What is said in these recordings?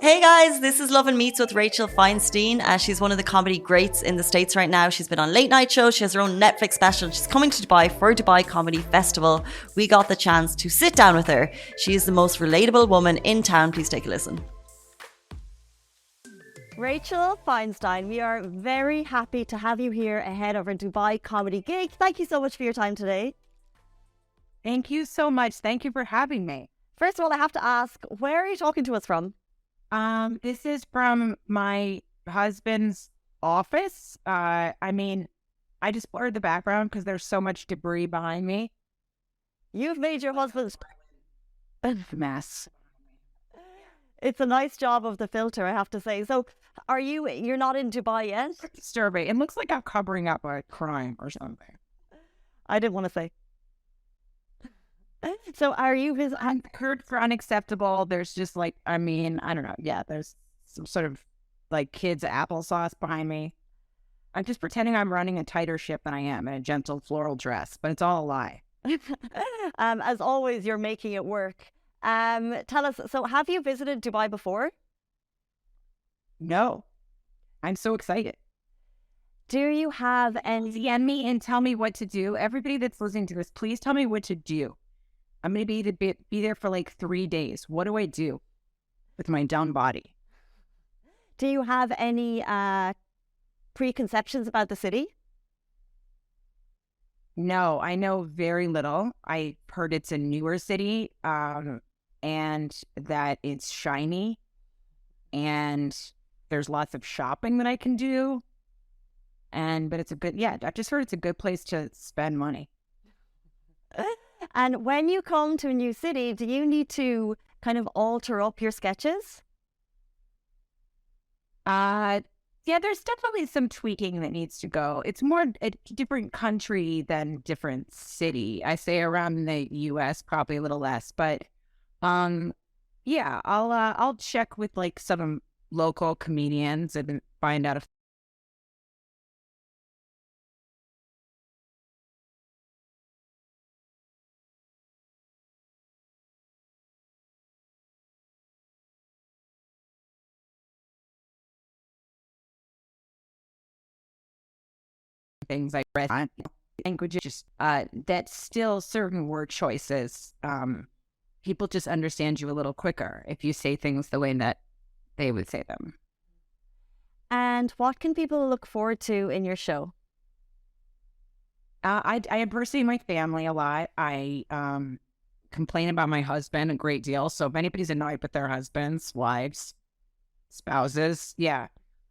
Hey guys, this is Lovin Meets with Rachel Feinstein. She's one of the comedy greats in the States right now. She's been on late night shows. She has her own Netflix special. She's coming to Dubai for Dubai Comedy Festival. We got the chance to sit down with her. She is the most relatable woman in town. Please take a listen. Rachel Feinstein, we are very happy to have you here ahead of our Dubai comedy gig. Thank you so much for your time today. Thank you so much. Thank you for having me. First of all, I have to ask, where are you talking to us from? This is from my husband's office. I just blurred the background because there's so much debris behind me. You've made your husband's Mess. It's a nice job of the filter, I have to say. So, you're not in Dubai yet? Disturbing. It looks like I'm covering up a crime or something. I didn't want to say. So are you I'm heard for unacceptable. There's just I don't know. Yeah, there's some sort of kids' applesauce behind me. I'm just pretending I'm running a tighter ship than I am in a gentle floral dress, but it's all a lie. As always, you're making it work. Tell us, so have you visited Dubai before? No. I'm so excited. Do you have any... DM me and tell me what to do. Everybody that's listening to this, please tell me what to do. I'm going to be there for 3 days. What do I do with my down body? Do you have any preconceptions about the city? No, I know very little. I heard it's a newer city and that it's shiny and there's lots of shopping that I can do. But it's I just heard it's a good place to spend money. And when you come to a new city, do you need to kind of alter up your sketches? There's definitely some tweaking that needs to go. It's more a different country than different city. I say around the US, probably a little less, but I'll check with some local comedians and find out if things I read on languages, just that still certain word choices, people just understand you a little quicker if you say things the way that they would say them. And what can people look forward to in your show? I impersonate my family a lot. I complain about my husband a great deal. So if anybody's annoyed with their husbands, wives, spouses,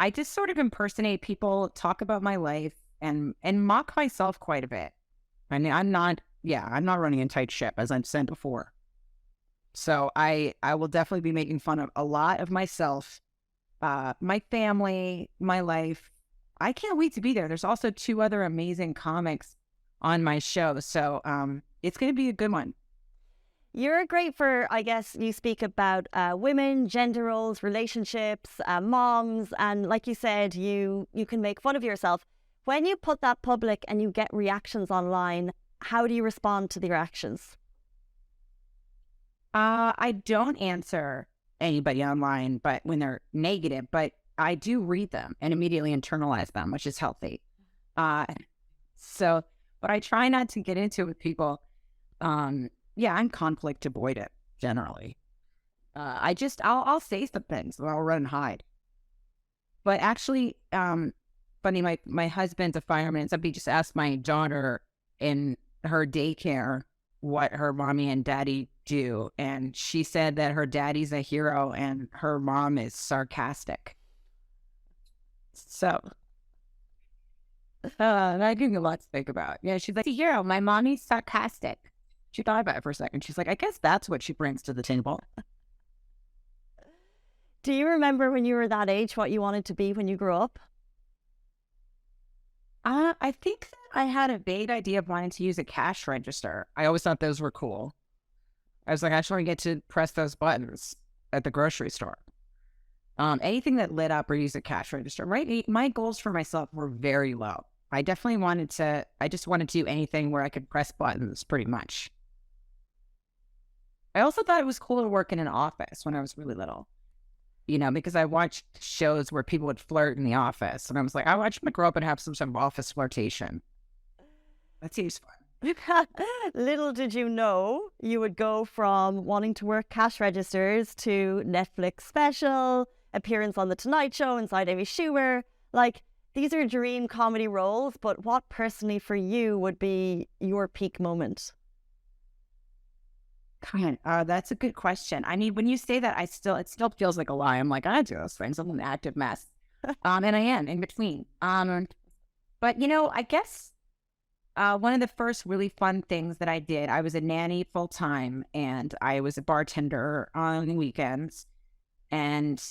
I just sort of impersonate people, talk about my life, and mock myself quite a bit. I mean, I'm not running a tight ship, as I've said before. So I will definitely be making fun of a lot of myself, my family, my life. I can't wait to be there. There's also 2 other amazing comics on my show. So it's going to be a good one. You're great for, I guess, you speak about women, gender roles, relationships, moms, and like you said, you can make fun of yourself. When you put that public and you get reactions online, how do you respond to the reactions? I don't answer anybody online, but when they're negative, but I do read them and immediately internalize them, which is healthy. But I try not to get into it with people. I'm conflict avoidant generally. I'll say some things and I'll run and hide. But actually, funny, my husband's a fireman, and somebody just asked my daughter in her daycare what her mommy and daddy do, and she said that her daddy's a hero and her mom is sarcastic. So that gave me a lot to think about. Yeah, she's like, a hero, my mommy's sarcastic. She thought about it for a second. She's like, I guess that's what she brings to the table. Do you remember when you were that age what you wanted to be when you grew up? I think that I had a vague idea of wanting to use a cash register. I always thought those were cool. I was like, I just want to get to press those buttons at the grocery store. Anything that lit up or used a cash register. Right? My goals for myself were very low. I just wanted to do anything where I could press buttons pretty much. I also thought it was cool to work in an office when I was really little. because I watched shows where people would flirt in the office. And I was like, I want you to grow up and have some sort of office flirtation. That seems fun. Little did you know you would go from wanting to work cash registers to Netflix special, appearance on The Tonight Show inside Amy Schumer. Like, these are dream comedy roles, but what personally for you would be your peak moment? That's a good question. I mean, when you say that, it still feels like a lie. I'm like, I do those things. I'm an active mess. And I am in between. But I guess one of the first really fun things that I did, I was a nanny full time and I was a bartender on the weekends. And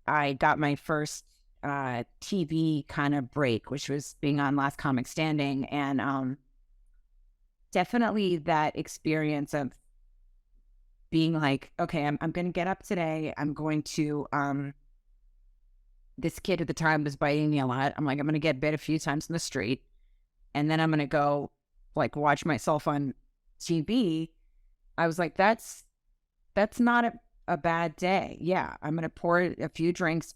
I got my first TV kind of break, which was being on Last Comic Standing. And definitely that experience of being like, okay, I'm going to get up today. I'm going to, this kid at the time was biting me a lot. I'm like, I'm going to get bit a few times in the street. And then I'm going to go like watch myself on TV. I was like, that's not a bad day. Yeah. I'm going to pour a few drinks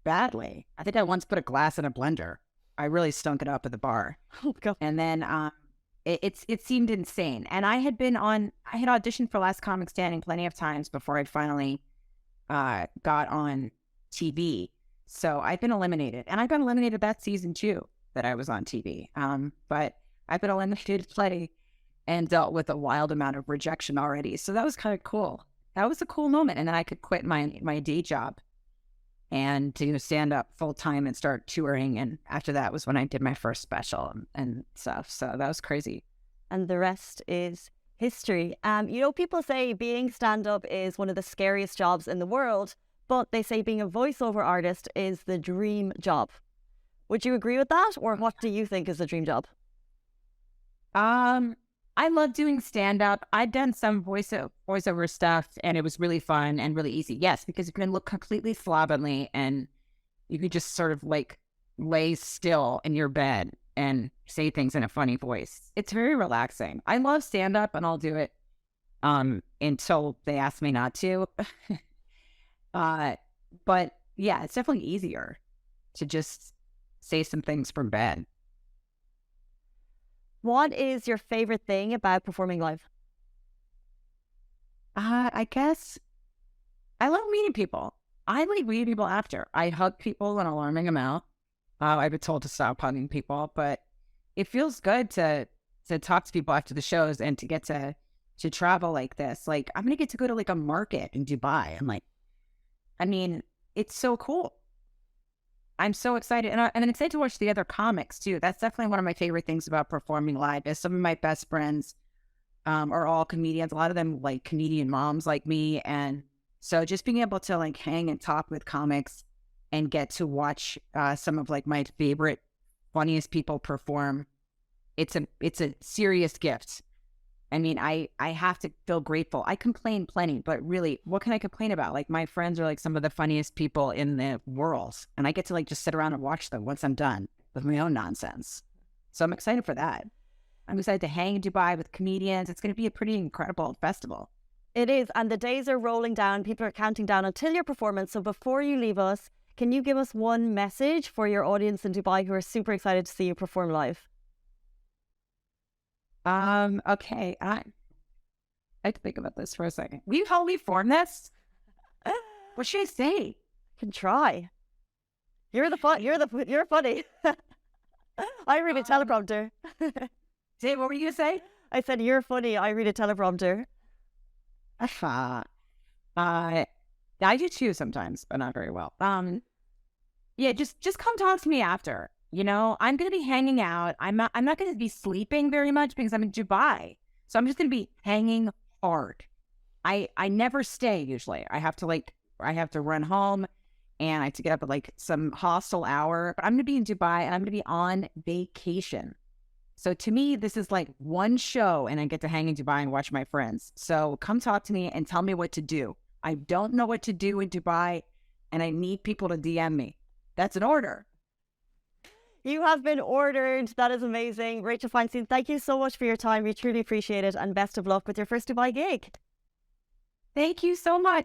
badly. I think I once put a glass in a blender. I really stunk it up at the bar. Oh, God. And then, it seemed insane. And I had auditioned for Last Comic Standing plenty of times before I finally got on TV. So I've been eliminated. And I got eliminated that season too, that I was on TV. But I've been eliminated plenty and dealt with a wild amount of rejection already. So that was kind of cool. That was a cool moment. And then I could quit my day job and to stand up full time and start touring. And after that was when I did my first special and stuff. So that was crazy. And the rest is history. People say being stand-up is one of the scariest jobs in the world, but they say being a voiceover artist is the dream job. Would you agree with that? Or what do you think is the dream job? I love doing stand-up. I've done some voiceover stuff, and it was really fun and really easy. Yes, because you can look completely slovenly, and you can just sort of like lay still in your bed and say things in a funny voice. It's very relaxing. I love stand-up, and I'll do it until they ask me not to. But yeah, it's definitely easier to just say some things from bed. What is your favorite thing about performing live? I guess I love meeting people. I like meeting people after. I hug people and alarming them out. I've been told to stop hugging people, but it feels good to talk to people after the shows and to get to travel like this. Like, I'm going to get to go to like a market in Dubai. It's so cool. I'm so excited. And I'm excited to watch the other comics too. That's definitely one of my favorite things about performing live is some of my best friends are all comedians. A lot of them like comedian moms like me. And so just being able to like hang and talk with comics and get to watch some of like my favorite, funniest people perform, it's a serious gift. I have to feel grateful. I complain plenty, but really, what can I complain about? Like, my friends are like some of the funniest people in the world, and I get to like just sit around and watch them once I'm done with my own nonsense. So I'm excited for that. I'm excited to hang in Dubai with comedians. It's going to be a pretty incredible festival. It is, and the days are rolling down. People are counting down until your performance. So before you leave us, can you give us one message for your audience in Dubai who are super excited to see you perform live? Okay. I have to think about this for a second. Will you help me form this? What should I say? Can try. You're funny. I read a teleprompter. Say, what were you gonna say? I said, you're funny. I read a teleprompter. I do too sometimes, but not very well. Yeah, just come talk to me after. I'm going to be hanging out. I'm not going to be sleeping very much because I'm in Dubai. So I'm just going to be hanging hard. I never stay usually. I have to run home and I have to get up at like some hostel hour. But I'm going to be in Dubai and I'm going to be on vacation. So to me, this is like one show and I get to hang in Dubai and watch my friends. So come talk to me and tell me what to do. I don't know what to do in Dubai and I need people to DM me. That's an order. You have been ordered. That is amazing. Rachel Feinstein, thank you so much for your time. We truly appreciate it. And best of luck with your first Dubai gig. Thank you so much.